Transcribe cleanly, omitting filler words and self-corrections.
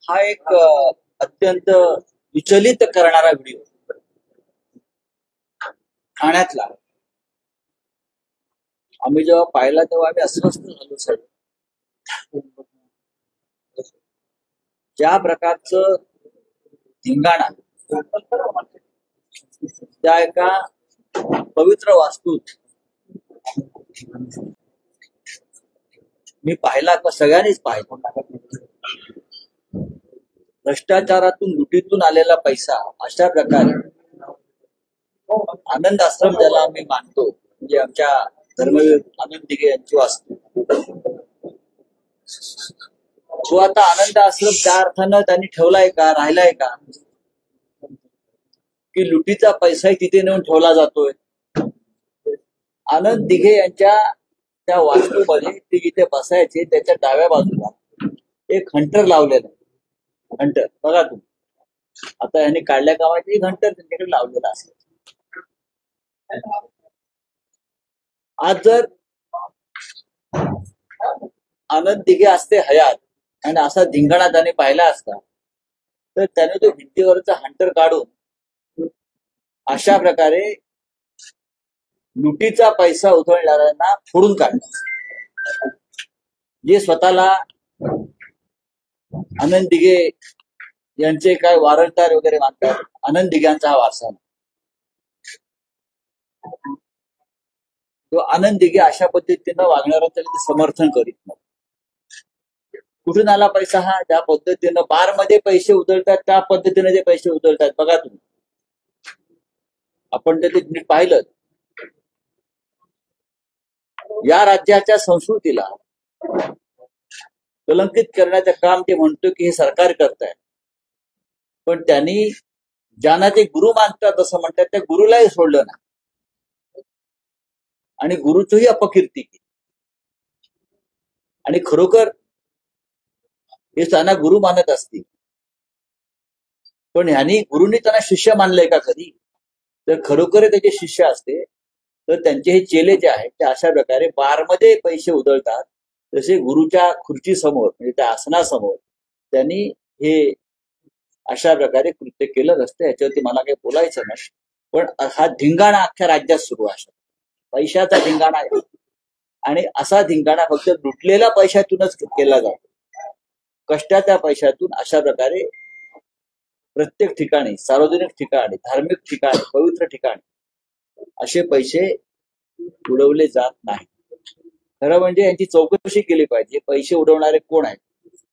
हा एक अत्यंत विचलित करणारा व्हिडिओ ठाण्यातला आम्ही जेव्हा पाहिला तेव्हा आम्ही अस्वस्थ झालो सर. ज्या प्रकारचं धिंगाणा त्या एका पवित्र वास्तूत मी पाहिला का सगळ्यांनीच पाहिला. भ्रष्टाचारातून लुटीतून आलेला पैसा अशा प्रकारे आनंद आश्रम ज्याला आम्ही मानतो म्हणजे आमच्या धर्मवीर आनंद दिघे यांची वास्तू तो आता आनंद आश्रम त्या अर्थानं त्यांनी ठेवलाय का राहिलाय का की लुटीचा पैसाही तिथे नेऊन ठेवला जातोय. आनंद दिघे यांच्या त्या वास्तूमध्ये ते जिथे बसायचे त्याच्या डाव्या बाजूला एक हंटर लावलेलं आहे. हंटर बघा तुम्ही आता यांनी काढल्या कामाचे हंटर त्यांच्याकडे लावलेला असेल. आज जर आनंद दिघे असते हयात आणि असा धिंगाणा त्याने पाहिला असता तर त्याने तो भिंतीवरचा हंटर काढून अशा प्रकारे लुटीचा पैसा उधळणाऱ्यांना फोडून काढला. जे स्वतःला आनंद दिघे यांचे काय वारसदार वगैरे मानतात, आनंद दिघ्यांचा हा वारसा. तो आनंद दिघे अशा पद्धतीनं वागणाऱ्यांचं ते समर्थन करीत नाही. कुठून आला पैसा हा? ज्या पद्धतीनं बारमध्ये पैसे उधळतात त्या पद्धतीने ते पैसे उधळतात. बघा तुम्ही, आपण ते नीट पाहिलं. या राज्याच्या संस्कृतीला कलंकित करण्याचं काम ते म्हणतो की हे सरकार करत आहे. पण त्यांनी ज्यांना ते गुरु मानतात असं म्हणतात त्या गुरुलाही सोडलं ना आणि गुरुचंही अपकीर्ती केली. आणि खरोखर हे त्यांना गुरु मानत असतील पण ह्यांनी गुरुनी त्यांना शिष्य मानलंय का कधी? तर खरोखर त्याचे शिष्य असते तर त्यांचे हे चेले जे आहेत ते अशा प्रकारे बारमध्ये पैसे उधळतात. तसे गुरुच्या खुर्ची समोर म्हणजे त्या आसनासमोर त्यांनी हे अशा प्रकारे कृत्य केलं नसतं. याच्यावरती मला काही बोलायचं नाही. पण हा धिंगाणा अख्ख्या राज्यात सुरू आहे. पैशाचा धिंगाणा आहे आणि असा धिंगाणा फक्त लुटलेल्या पैशातूनच केला जातो. कष्टाच्या पैशातून अशा प्रकारे प्रत्येक ठिकाणी, सार्वजनिक ठिकाणी, धार्मिक ठिकाणी, पवित्र ठिकाणी असे पैसे उडवले जात नाही. खरं म्हणजे यांची चौकशी केली पाहिजे. पैसे उडवणारे कोण आहेत?